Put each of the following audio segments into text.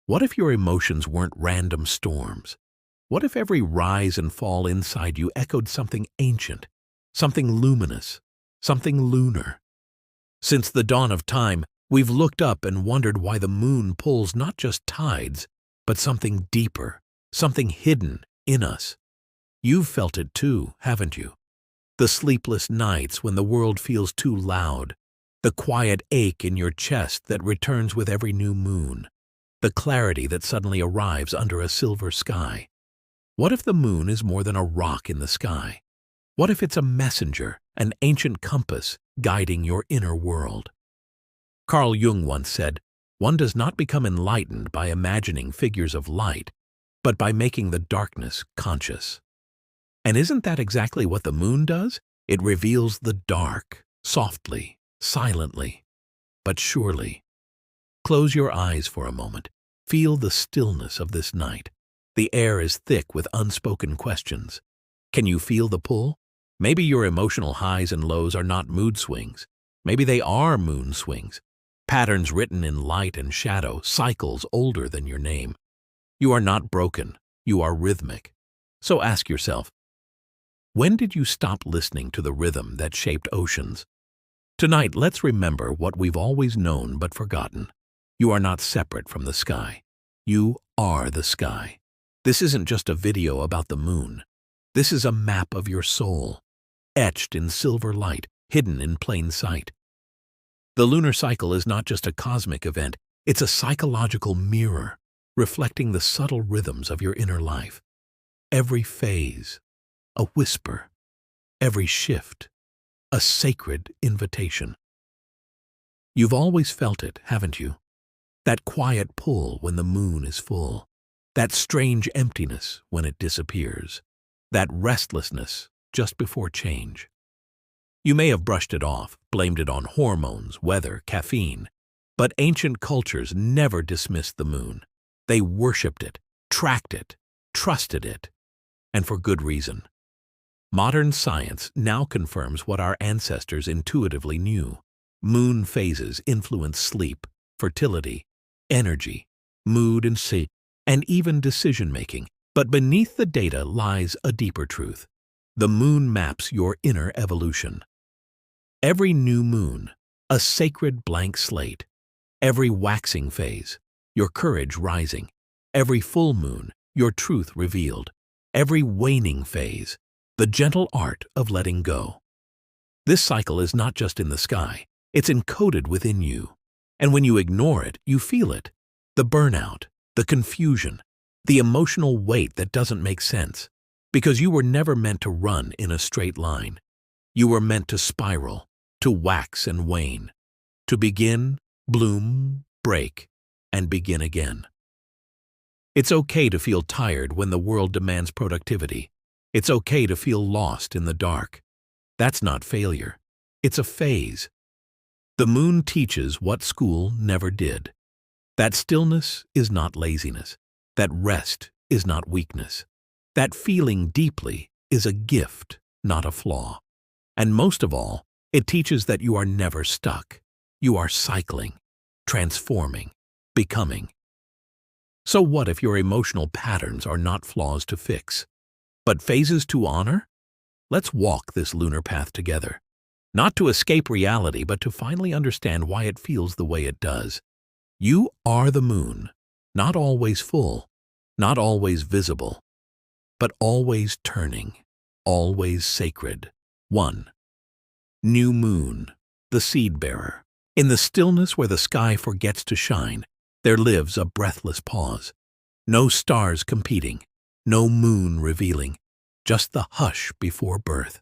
What if your emotions weren't random storms? What if every rise and fall inside you echoed something ancient, something luminous, something lunar? Since the dawn of time, we've looked up and wondered why the moon pulls not just tides, but something deeper, something hidden in us. You've felt it too, haven't you? The sleepless nights when the world feels too loud, the quiet ache in your chest that returns with every new moon, the clarity that suddenly arrives under a silver sky. What if the moon is more than a rock in the sky? What if it's a messenger, an ancient compass guiding your inner world? Carl Jung once said, "One does not become enlightened by imagining figures of light, but by making the darkness conscious." And isn't that exactly what the moon does? It reveals the dark, softly, silently, but surely. Close your eyes for a moment. Feel the stillness of this night. The air is thick with unspoken questions. Can you feel the pull? Maybe your emotional highs and lows are not mood swings. Maybe they are moon swings. Patterns written in light and shadow, cycles older than your name. You are not broken. You are rhythmic. So ask yourself, when did you stop listening to the rhythm that shaped oceans? Tonight, let's remember what we've always known but forgotten. You are not separate from the sky. You are the sky. This isn't just a video about the moon. This is a map of your soul, etched in silver light, hidden in plain sight. The lunar cycle is not just a cosmic event, it's a psychological mirror, reflecting the subtle rhythms of your inner life. Every phase, a whisper. Every shift, a sacred invitation. You've always felt it, haven't you? That quiet pull when the moon is full. That strange emptiness when it disappears. That restlessness just before change. You may have brushed it off, blamed it on hormones, weather, caffeine. But ancient cultures never dismissed the moon. They worshipped it, tracked it, trusted it. And for good reason. Modern science now confirms what our ancestors intuitively knew. Moon phases influence sleep, fertility, energy, mood and even decision-making. But beneath the data lies a deeper truth. The moon maps your inner evolution. Every new moon, a sacred blank slate. Every waxing phase, your courage rising. Every full moon, your truth revealed. Every waning phase, the gentle art of letting go. This cycle is not just in the sky, it's encoded within you. And when you ignore it, you feel it. The burnout, the confusion, the emotional weight that doesn't make sense. Because you were never meant to run in a straight line. You were meant to spiral, to wax and wane, to begin, bloom, break, and begin again. It's okay to feel tired when the world demands productivity. It's okay to feel lost in the dark. That's not failure. It's a phase. The moon teaches what school never did. That stillness is not laziness. That rest is not weakness. That feeling deeply is a gift, not a flaw. And most of all, it teaches that you are never stuck. You are cycling, transforming, becoming. So what if your emotional patterns are not flaws to fix, but phases to honor? Let's walk this lunar path together. Not to escape reality, but to finally understand why it feels the way it does. You are the moon, not always full, not always visible, but always turning, always sacred. 1. New moon, the seed bearer. In the stillness where the sky forgets to shine, there lives a breathless pause. No stars competing, no moon revealing, just the hush before birth.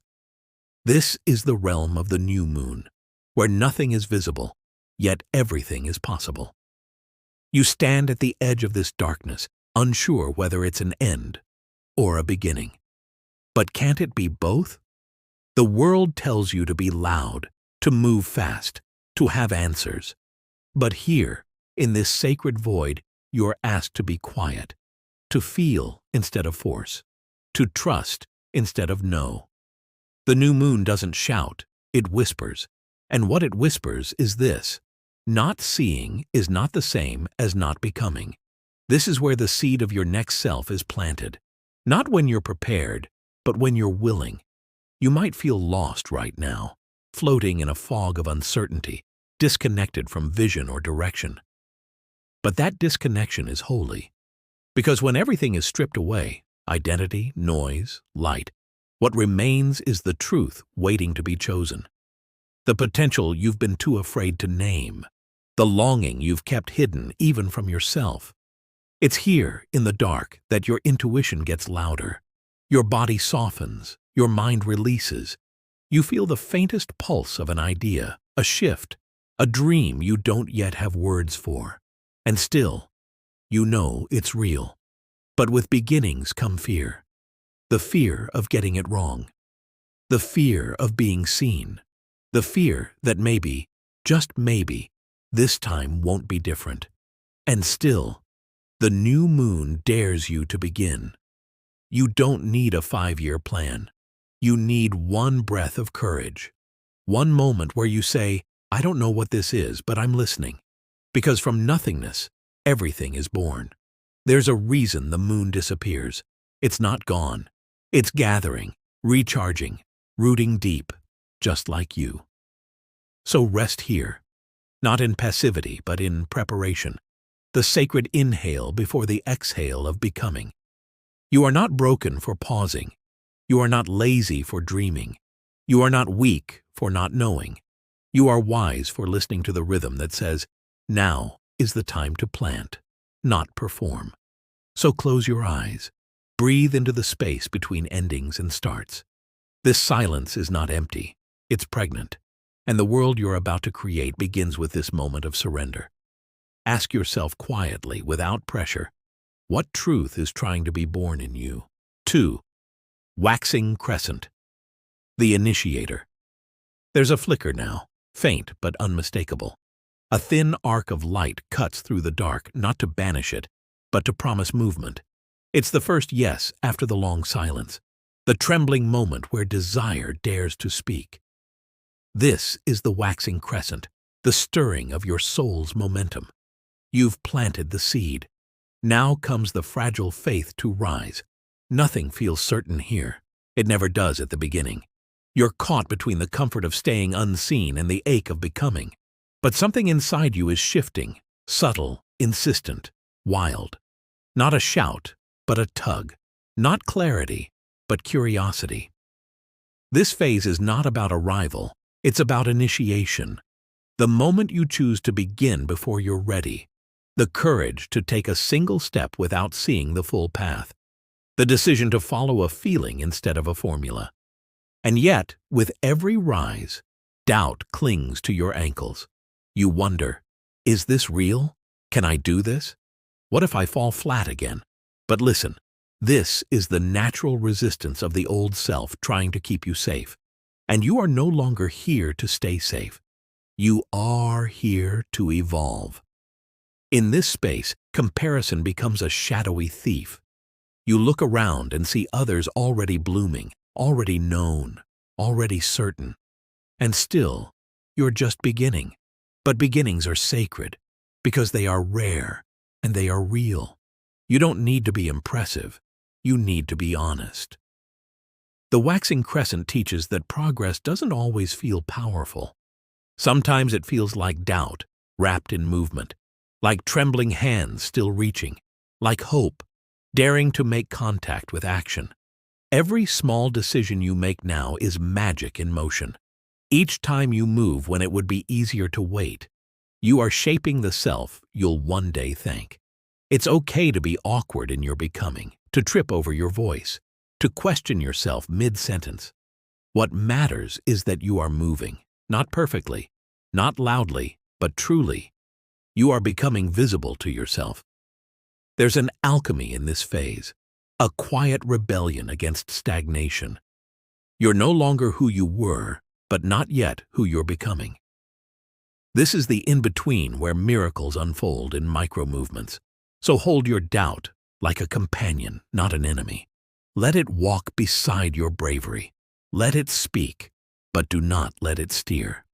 This is the realm of the new moon, where nothing is visible, yet everything is possible. You stand at the edge of this darkness, unsure whether it's an end or a beginning. But can't it be both? The world tells you to be loud, to move fast, to have answers. But here, in this sacred void, you're asked to be quiet, to feel instead of force, to trust instead of know. The new moon doesn't shout, it whispers. And what it whispers is this: not seeing is not the same as not becoming. This is where the seed of your next self is planted. Not when you're prepared, but when you're willing. You might feel lost right now, floating in a fog of uncertainty, disconnected from vision or direction. But that disconnection is holy, because when everything is stripped away, identity, noise, light, what remains is the truth waiting to be chosen. The potential you've been too afraid to name, the longing you've kept hidden even from yourself. It's here, in the dark, that your intuition gets louder. Your body softens, your mind releases. You feel the faintest pulse of an idea, a shift, a dream you don't yet have words for. And still, you know it's real. But with beginnings come fear. The fear of getting it wrong. The fear of being seen. The fear that maybe, just maybe, this time won't be different. And still, the new moon dares you to begin. You don't need a 5-year plan. You need one breath of courage. One moment where you say, I don't know what this is, but I'm listening. Because from nothingness, everything is born. There's a reason the moon disappears. It's not gone. It's gathering, recharging, rooting deep, just like you. So rest here, not in passivity, but in preparation. The sacred inhale before the exhale of becoming. You are not broken for pausing. You are not lazy for dreaming. You are not weak for not knowing. You are wise for listening to the rhythm that says, now is the time to plant, not perform. So close your eyes. Breathe into the space between endings and starts. This silence is not empty. It's pregnant. And the world you're about to create begins with this moment of surrender. Ask yourself quietly, without pressure, what truth is trying to be born in you? 2. Waxing Crescent. The initiator. There's a flicker now, faint but unmistakable. A thin arc of light cuts through the dark, not to banish it, but to promise movement. It's the first yes after the long silence, the trembling moment where desire dares to speak. This is the waxing crescent, the stirring of your soul's momentum. You've planted the seed. Now comes the fragile faith to rise. Nothing feels certain here. It never does at the beginning. You're caught between the comfort of staying unseen and the ache of becoming. But something inside you is shifting, subtle, insistent, wild. Not a shout, but a tug. Not clarity, but curiosity. This phase is not about arrival. It's about initiation. The moment you choose to begin before you're ready. The courage to take a single step without seeing the full path. The decision to follow a feeling instead of a formula. And yet, with every rise, doubt clings to your ankles. You wonder, is this real? Can I do this? What if I fall flat again? But listen, this is the natural resistance of the old self trying to keep you safe. And you are no longer here to stay safe. You are here to evolve. In this space, comparison becomes a shadowy thief. You look around and see others already blooming, already known, already certain. And still, you're just beginning. But beginnings are sacred because they are rare and they are real. You don't need to be impressive. You need to be honest. The waxing crescent teaches that progress doesn't always feel powerful. Sometimes it feels like doubt, wrapped in movement, like trembling hands still reaching, like hope, daring to make contact with action. Every small decision you make now is magic in motion. Each time you move when it would be easier to wait, you are shaping the self you'll one day thank. It's okay to be awkward in your becoming, to trip over your voice, to question yourself mid-sentence. What matters is that you are moving, not perfectly, not loudly, but truly. You are becoming visible to yourself. There's an alchemy in this phase, a quiet rebellion against stagnation. You're no longer who you were, but not yet who you're becoming. This is the in-between where miracles unfold in micro-movements. So hold your doubt like a companion, not an enemy. Let it walk beside your bravery. Let it speak, but do not let it steer.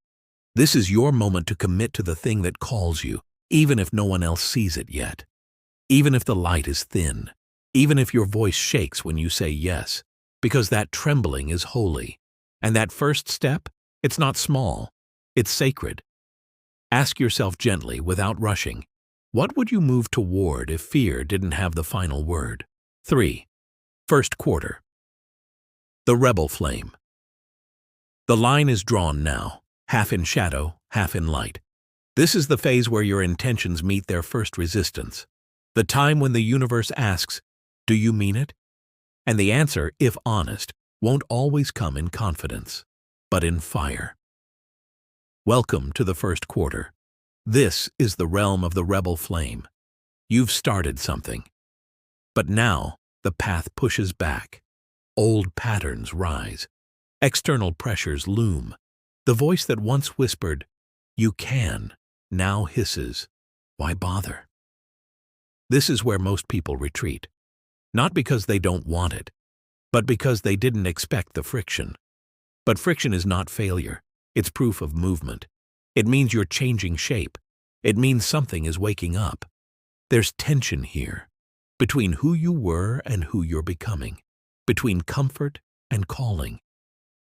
This is your moment to commit to the thing that calls you, even if no one else sees it yet. even if the light is thin, even if your voice shakes when you say yes, because that trembling is holy. And that first step, it's not small, it's sacred. Ask yourself gently, without rushing, what would you move toward if fear didn't have the final word? 3. First quarter. The rebel flame. The line is drawn now, half in shadow, half in light. This is the phase where your intentions meet their first resistance. The time when the universe asks, do you mean it? And the answer, if honest, won't always come in confidence, but in fire. Welcome to the first quarter. This is the realm of the rebel flame. You've started something. But now, the path pushes back. Old patterns rise. External pressures loom. The voice that once whispered, "You can," now hisses, "Why bother?" This is where most people retreat. Not because they don't want it, but because they didn't expect the friction. But friction is not failure. It's proof of movement. It means you're changing shape. It means something is waking up. There's tension here, between who you were and who you're becoming, between comfort and calling.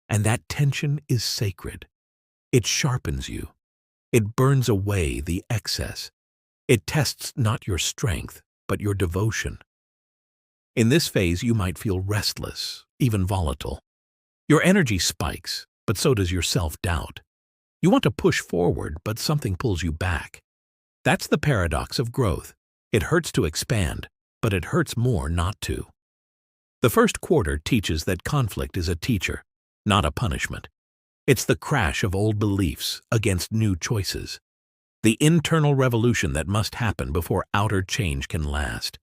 And that tension is sacred. It sharpens you. It burns away the excess. It tests not your strength, but your devotion. In this phase, you might feel restless, even volatile. Your energy spikes, but so does your self-doubt. You want to push forward, but something pulls you back. That's the paradox of growth. It hurts to expand, but it hurts more not to. The first quarter teaches that conflict is a teacher, not a punishment. It's the crash of old beliefs against new choices. The internal revolution that must happen before outer change can last.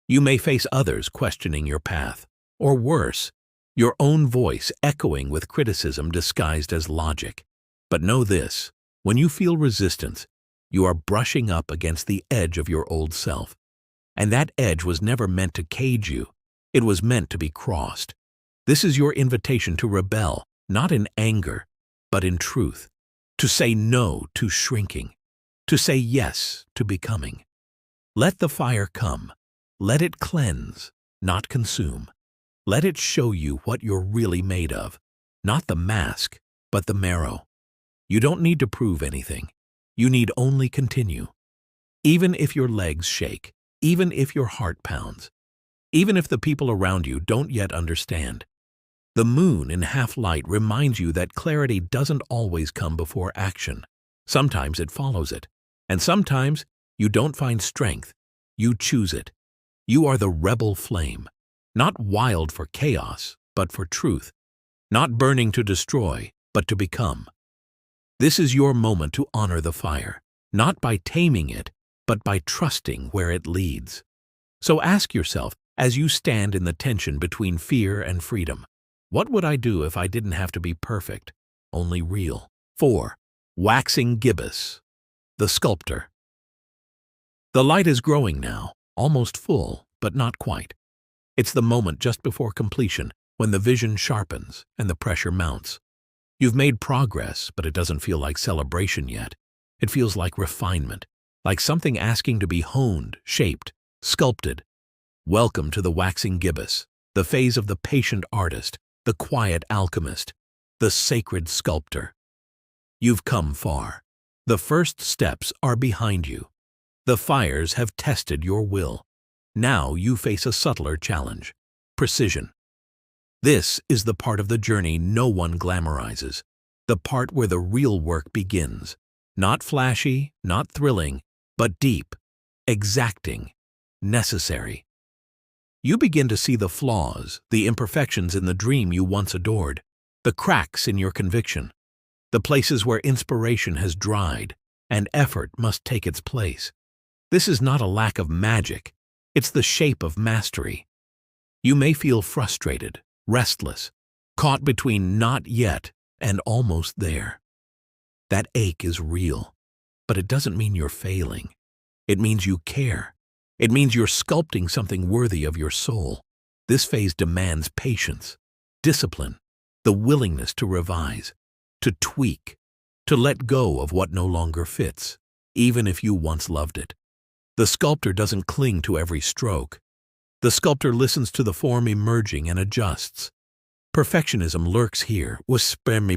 You may face others questioning your path, or worse, your own voice echoing with criticism disguised as logic. But know this, when you feel resistance, you are brushing up against the edge of your old self. And that edge was never meant to cage you. It was meant to be crossed. This is your invitation to rebel, not in anger, but in truth. To say no to shrinking. To say yes to becoming. Let the fire come. Let it cleanse, not consume. Let it show you what you're really made of. Not the mask, but the marrow. You don't need to prove anything. You need only continue. Even if your legs shake, even if your heart pounds, even if the people around you don't yet understand. The moon in half-light reminds you that clarity doesn't always come before action. Sometimes it follows it. And sometimes you don't find strength. You choose it. You are the rebel flame. Not wild for chaos, but for truth. Not burning to destroy, but to become. This is your moment to honor the fire, not by taming it, but by trusting where it leads. So ask yourself, as you stand in the tension between fear and freedom, what would I do if I didn't have to be perfect, only real? 4. Waxing Gibbous, the sculptor. The light is growing now, almost full, but not quite. It's the moment just before completion, when the vision sharpens and the pressure mounts. You've made progress, but it doesn't feel like celebration yet. It feels like refinement, like something asking to be honed, shaped, sculpted. Welcome to the waxing gibbous, the phase of the patient artist, the quiet alchemist, the sacred sculptor. You've come far. The first steps are behind you. The fires have tested your will. Now you face a subtler challenge: precision. This is the part of the journey no one glamorizes, the part where the real work begins. Not flashy, not thrilling, but deep, exacting, necessary. You begin to see the flaws, the imperfections in the dream you once adored, the cracks in your conviction, the places where inspiration has dried and effort must take its place. This is not a lack of magic, it's the shape of mastery. You may feel frustrated, restless, caught between not yet and almost there. That ache is real, but it doesn't mean you're failing. It means you care. It means you're sculpting something worthy of your soul. This phase demands patience, discipline, the willingness to revise, to tweak, to let go of what no longer fits, even if you once loved it. The sculptor doesn't cling to every stroke. The sculptor listens to the form emerging and adjusts. Perfectionism lurks here, whispering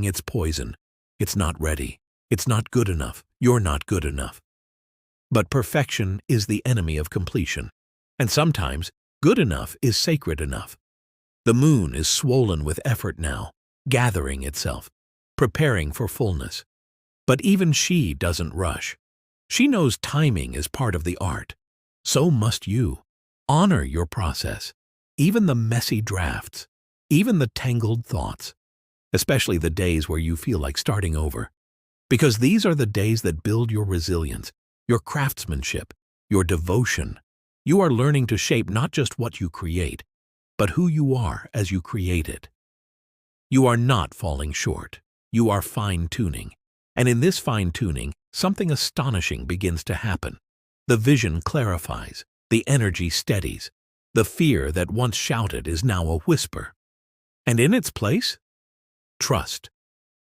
its poison. It's not ready. It's not good enough. You're not good enough. But perfection is the enemy of completion. And sometimes, good enough is sacred enough. The moon is swollen with effort now, gathering itself, preparing for fullness. But even she doesn't rush. She knows timing is part of the art. So must you. Honor your process, even the messy drafts, even the tangled thoughts, especially the days where you feel like starting over. Because these are the days that build your resilience, your craftsmanship, your devotion. You are learning to shape not just what you create, but who you are as you create it. You are not falling short. You are fine-tuning. And in this fine-tuning, something astonishing begins to happen. The vision clarifies, the energy steadies. The fear that once shouted is now a whisper. And in its place, trust.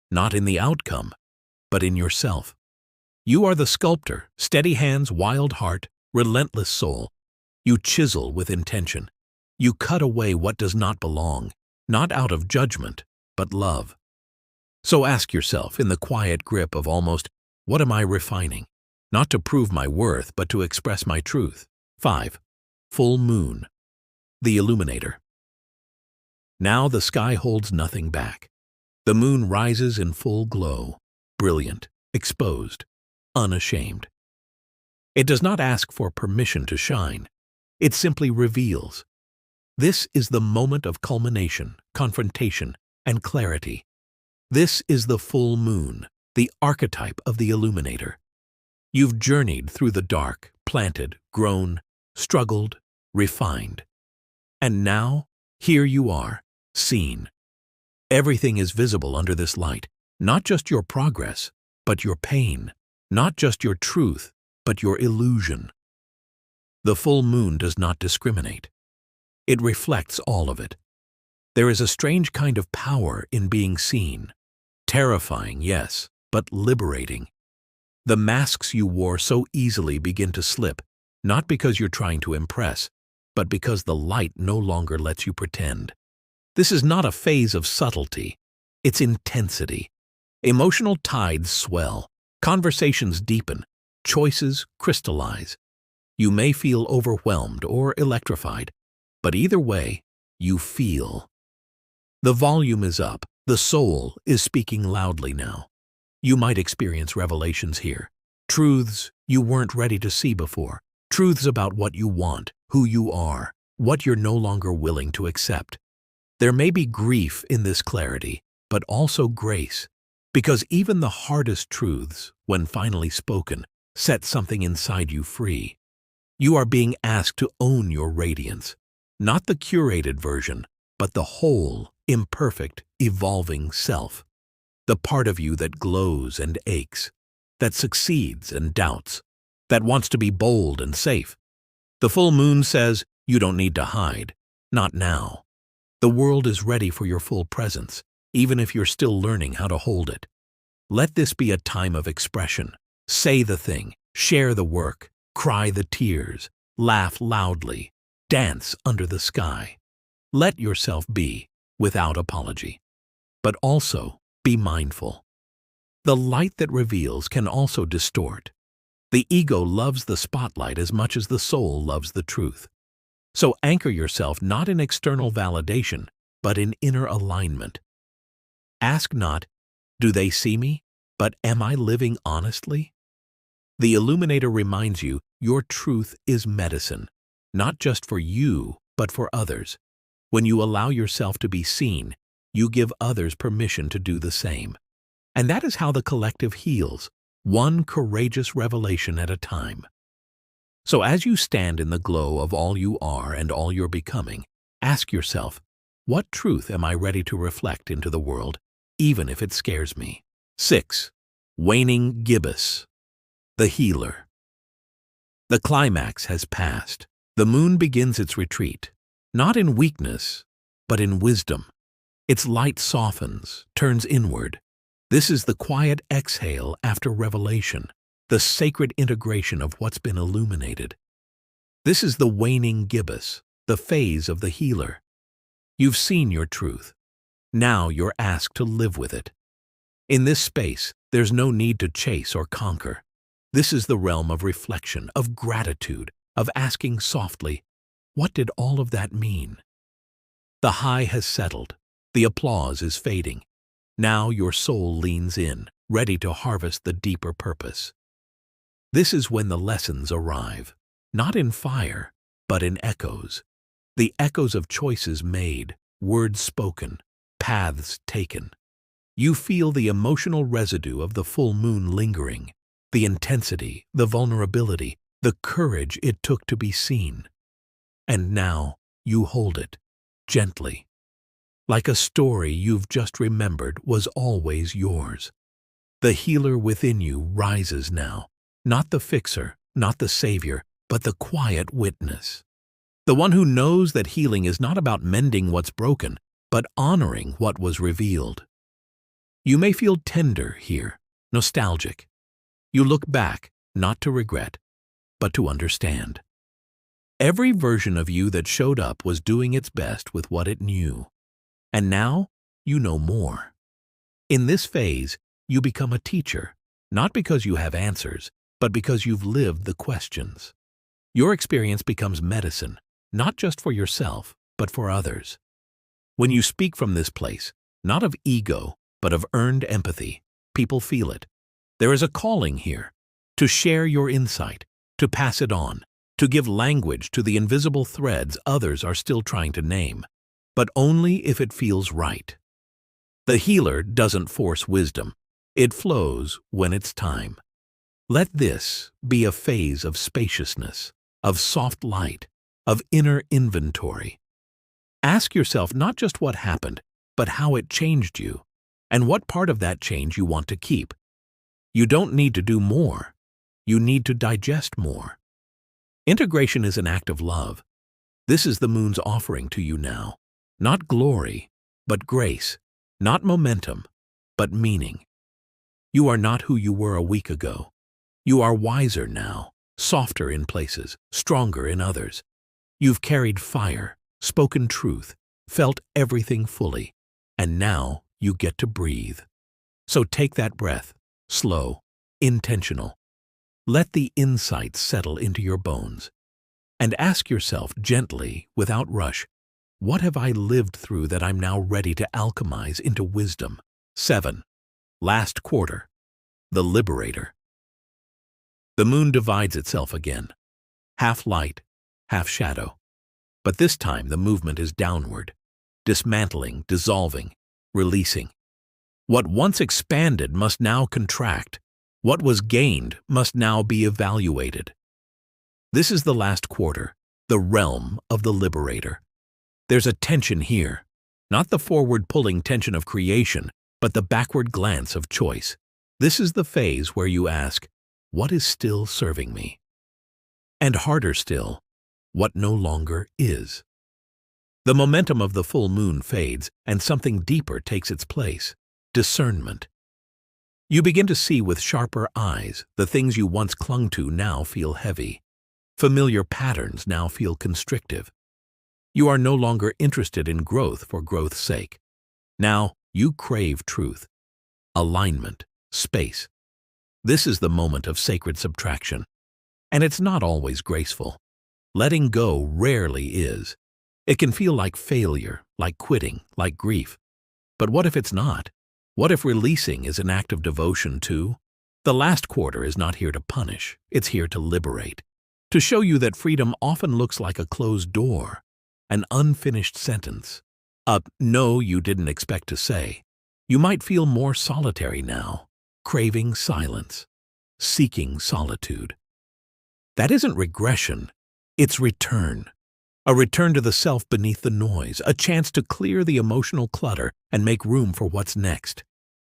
Not in the outcome, but in yourself. You are the sculptor, steady hands, wild heart, relentless soul. You chisel with intention. You cut away what does not belong, not out of judgment, but love. So ask yourself in the quiet grip of almost, what am I refining? Not to prove my worth, but to express my truth. 5. Full moon. The illuminator. Now the sky holds nothing back. The moon rises in full glow, brilliant, exposed, unashamed. It does not ask for permission to shine. It simply reveals. This is the moment of culmination, confrontation, and clarity. This is the full moon, the archetype of the illuminator. You've journeyed through the dark, planted, grown, struggled, refined. And now, here you are, seen. Everything is visible under this light, not just your progress, but your pain, not just your truth, but your illusion. The full moon does not discriminate. It reflects all of it. There is a strange kind of power in being seen. Terrifying, yes, but liberating. The masks you wore so easily begin to slip, not because you're trying to impress, but because the light no longer lets you pretend. This is not a phase of subtlety. It's intensity. Emotional tides swell, conversations deepen, choices crystallize. You may feel overwhelmed or electrified, but either way, you feel. The volume is up. The soul is speaking loudly now. You might experience revelations here. Truths you weren't ready to see before. Truths about what you want, who you are, what you're no longer willing to accept. There may be grief in this clarity, but also grace. Because even the hardest truths, when finally spoken, set something inside you free. You are being asked to own your radiance. Not the curated version, but the whole, imperfect, evolving self. The part of you that glows and aches, that succeeds and doubts, that wants to be bold and safe. The full moon says, you don't need to hide. Not now. The world is ready for your full presence, even if you're still learning how to hold it. Let this be a time of expression. Say the thing, share the work, cry the tears, laugh loudly, dance under the sky. Let yourself be, without apology. But also, be mindful. The light that reveals can also distort. The ego loves the spotlight as much as the soul loves the truth. So anchor yourself not in external validation, but in inner alignment. Ask not, do they see me? But am I living honestly? The illuminator reminds you your truth is medicine, not just for you, but for others. When you allow yourself to be seen, you give others permission to do the same. And that is how the collective heals, one courageous revelation at a time. So as you stand in the glow of all you are and all you're becoming, ask yourself, what truth am I ready to reflect into the world, even if it scares me? 6. Waning Gibbous. The healer. The climax has passed. The moon begins its retreat, not in weakness, but in wisdom. Its light softens, turns inward. This is the quiet exhale after revelation. the sacred integration of what's been illuminated. This is the waning gibbous, the phase of the healer. You've seen your truth. Now you're asked to live with it. In this space, there's no need to chase or conquer. This is the realm of reflection, of gratitude, of asking softly, what did all of that mean? The high has settled. The applause is fading. Now your soul leans in, ready to harvest the deeper purpose. This is when the lessons arrive, not in fire, but in echoes. The echoes of choices made, words spoken, paths taken. You feel the emotional residue of the full moon lingering, the intensity, the vulnerability, the courage it took to be seen. And now you hold it, gently, like a story you've just remembered was always yours. The healer within you rises now, not the fixer, not the savior, but the quiet witness. The one who knows that healing is not about mending what's broken, but honoring what was revealed. You may feel tender here, nostalgic. You look back, not to regret, but to understand. Every version of you that showed up was doing its best with what it knew. And now, you know more. In this phase, you become a teacher, not because you have answers, but because you've lived the questions. Your experience becomes medicine, not just for yourself, but for others. When you speak from this place, not of ego, but of earned empathy, people feel it. There is a calling here, to share your insight, to pass it on, to give language to the invisible threads others are still trying to name, but only if it feels right. The healer doesn't force wisdom. It flows when it's time. Let this be a phase of spaciousness, of soft light, of inner inventory. Ask yourself not just what happened, but how it changed you, and what part of that change you want to keep. You don't need to do more. You need to digest more. Integration is an act of love. This is the moon's offering to you now. Not glory, but grace. Not momentum, but meaning. You are not who you were a week ago. You are wiser now, softer in places, stronger in others. You've carried fire, spoken truth, felt everything fully, and now you get to breathe. So take that breath, slow, intentional. Let the insights settle into your bones. And ask yourself gently, without rush, what have I lived through that I'm now ready to alchemize into wisdom? 7. Last quarter. The Liberator. The moon divides itself again. Half light, half shadow. But this time the movement is downward, dismantling, dissolving, releasing. What once expanded must now contract. What was gained must now be evaluated. This is the last quarter, the realm of the Liberator. There's a tension here, not the forward-pulling tension of creation, but the backward glance of choice. This is the phase where you ask, what is still serving me? And harder still, what no longer is? The momentum of the full moon fades, and something deeper takes its place, discernment. You begin to see with sharper eyes. The things you once clung to now feel heavy. Familiar patterns now feel constrictive. You are no longer interested in growth for growth's sake. Now you crave truth, alignment, space. This is the moment of sacred subtraction. And it's not always graceful. Letting go rarely is. It can feel like failure, like quitting, like grief. But what if it's not? What if releasing is an act of devotion too? The last quarter is not here to punish. It's here to liberate. To show you that freedom often looks like a closed door, an unfinished sentence, a no you didn't expect to say. You might feel more solitary now, craving silence, seeking solitude. That isn't regression, it's return. A return to the self beneath the noise, a chance to clear the emotional clutter and make room for what's next.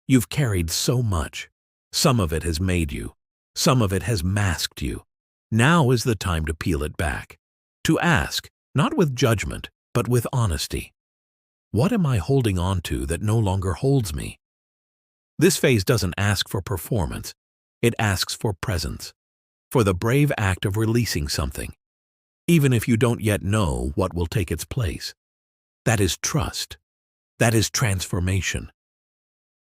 You've carried so much. Some of it has made you. Some of it has masked you. Now is the time to peel it back. To ask, not with judgment, but with honesty. What am I holding on to that no longer holds me? This phase doesn't ask for performance. It asks for presence, for the brave act of releasing something, even if you don't yet know what will take its place. That is trust. That is transformation.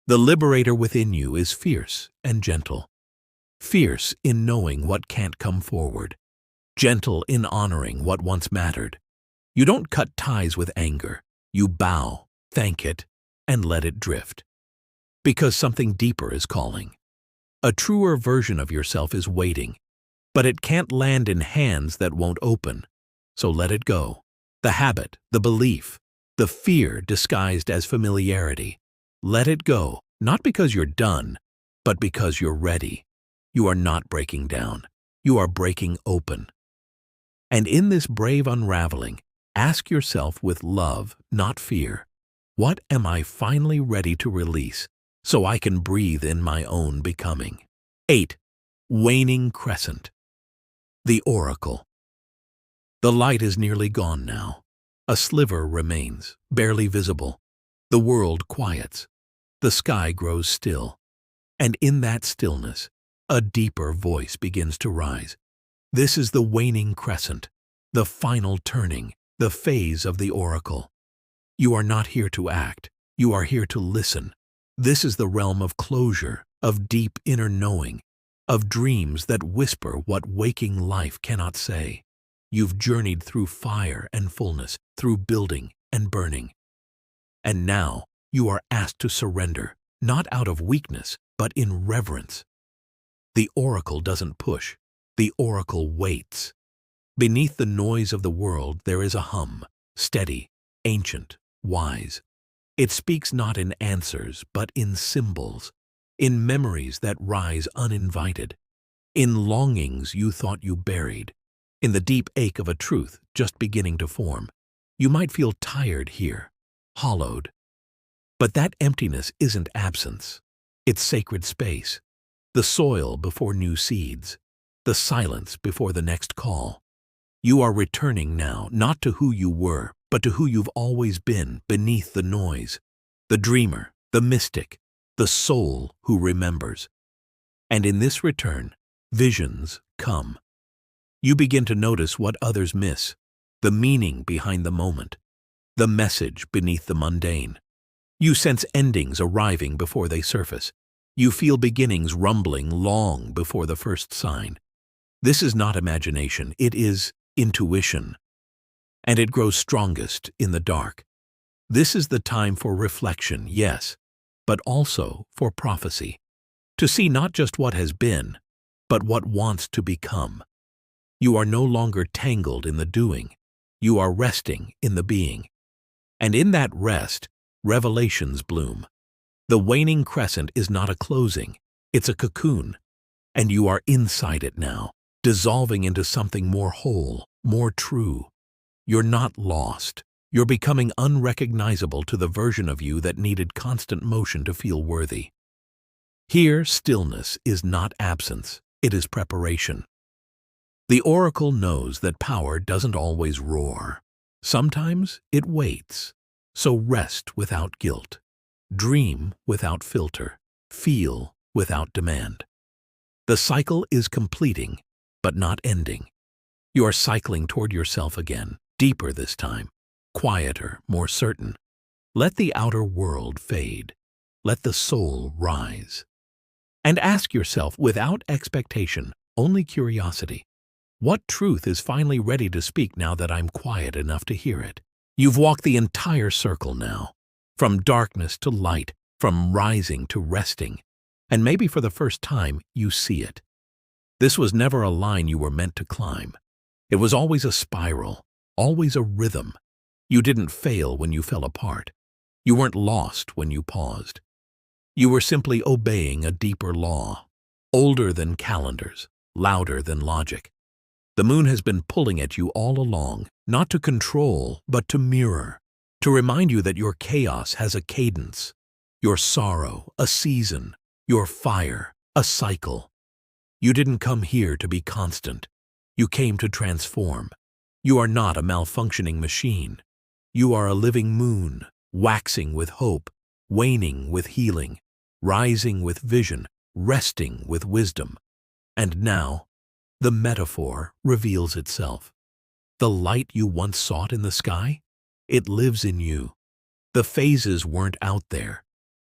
The liberator within you is fierce and gentle. Fierce in knowing what can't come forward. Gentle in honoring what once mattered. You don't cut ties with anger. You bow, thank it, and let it drift. Because something deeper is calling. A truer version of yourself is waiting, but it can't land in hands that won't open. So let it go. The habit, the belief, the fear disguised as familiarity. Let it go, not because you're done, but because you're ready. You are not breaking down. You are breaking open. And in this brave unraveling, ask yourself with love, not fear, what am I finally ready to release so I can breathe in my own becoming? 8. Waning Crescent. The Oracle. The light is nearly gone now. A sliver remains, barely visible. The world quiets. The sky grows still. And in that stillness, a deeper voice begins to rise. This is the waning crescent, the final turning, the phase of the oracle. You are not here to act. You are here to listen. This is the realm of closure, of deep inner knowing, of dreams that whisper what waking life cannot say. You've journeyed through fire and fullness, through building and burning. And now you are asked to surrender, not out of weakness, but in reverence. The oracle doesn't push. The oracle waits. Beneath the noise of the world there is a hum, steady, ancient, wise. It speaks not in answers, but in symbols, in memories that rise uninvited, in longings you thought you buried, in the deep ache of a truth just beginning to form. You might feel tired here, hollowed. But that emptiness isn't absence. It's sacred space, the soil before new seeds, the silence before the next call. You are returning now, not to who you were, but to who you've always been beneath the noise, the dreamer, the mystic, the soul who remembers. And in this return, visions come. You begin to notice what others miss, the meaning behind the moment, the message beneath the mundane. You sense endings arriving before they surface. You feel beginnings rumbling long before the first sign. This is not imagination, it is intuition. And it grows strongest in the dark. This is the time for reflection, yes, but also for prophecy. To see not just what has been, but what wants to become. You are no longer tangled in the doing. You are resting in the being. And in that rest, revelations bloom. The waning crescent is not a closing, it's a cocoon. And you are inside it now, dissolving into something more whole, more true. You're not lost. You're becoming unrecognizable to the version of you that needed constant motion to feel worthy. Here, stillness is not absence, it is preparation. The oracle knows that power doesn't always roar. Sometimes it waits. So rest without guilt. Dream without filter. Feel without demand. The cycle is completing, but not ending. You are cycling toward yourself again, deeper this time, quieter, more certain. Let the outer world fade. Let the soul rise. And ask yourself, without expectation, only curiosity, what truth is finally ready to speak now that I'm quiet enough to hear it? You've walked the entire circle now, from darkness to light, from rising to resting, and maybe for the first time you see it. This was never a line you were meant to climb. It was always a spiral, always a rhythm. You didn't fail when you fell apart. You weren't lost when you paused. You were simply obeying a deeper law, older than calendars, louder than logic. The moon has been pulling at you all along, not to control, but to mirror, to remind you that your chaos has a cadence, your sorrow, a season, your fire, a cycle. You didn't come here to be constant. You came to transform. You are not a malfunctioning machine. You are a living moon, waxing with hope, waning with healing, rising with vision, resting with wisdom. And now, the metaphor reveals itself. The light you once sought in the sky, it lives in you. The phases weren't out there.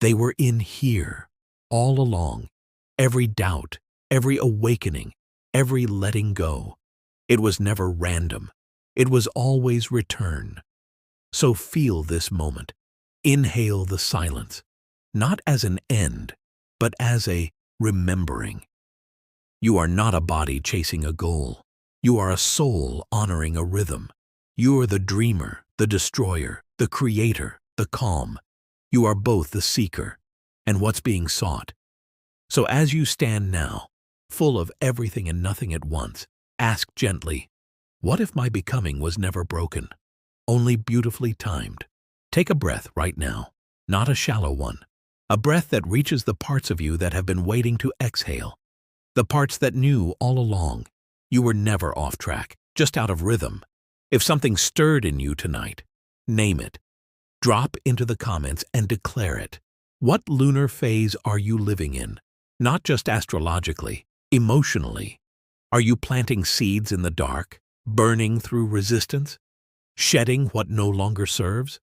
They were in here, all along. Every doubt, every awakening, every letting go. It was never random. It was always return. So feel this moment. Inhale the silence, not as an end, but as a remembering. You are not a body chasing a goal. You are a soul honoring a rhythm. You are the dreamer, the destroyer, the creator, the calm. You are both the seeker and what's being sought. So as you stand now, full of everything and nothing at once, ask gently, what if my becoming was never broken, only beautifully timed? Take a breath right now, not a shallow one. A breath that reaches the parts of you that have been waiting to exhale. The parts that knew all along you were never off track, just out of rhythm. If something stirred in you tonight, name it. Drop into the comments and declare it. What lunar phase are you living in? Not just astrologically, emotionally. Are you planting seeds in the dark, burning through resistance, shedding what no longer serves?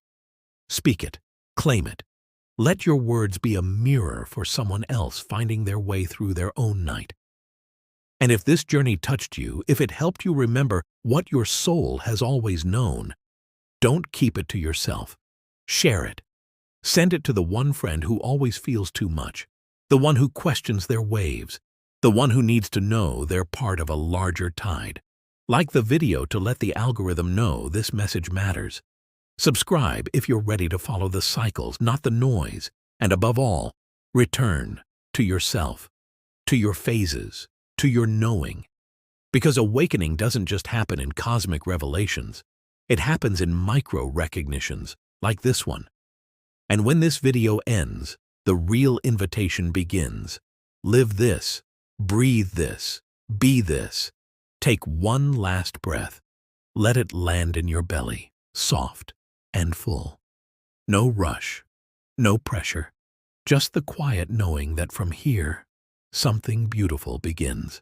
Speak it, claim it. Let your words be a mirror for someone else finding their way through their own night. And if this journey touched you, if it helped you remember what your soul has always known, don't keep it to yourself. Share it. Send it to the one friend who always feels too much, the one who questions their waves, the one who needs to know they're part of a larger tide. Like the video to let the algorithm know this message matters. Subscribe if you're ready to follow the cycles, not the noise. And above all, return to yourself, to your phases, to your knowing. Because awakening doesn't just happen in cosmic revelations. It happens in micro-recognitions, like this one. And when this video ends, the real invitation begins. Live this, breathe this, be this. Take one last breath. Let it land in your belly, soft and full. No rush, no pressure, just the quiet knowing that from here, something beautiful begins.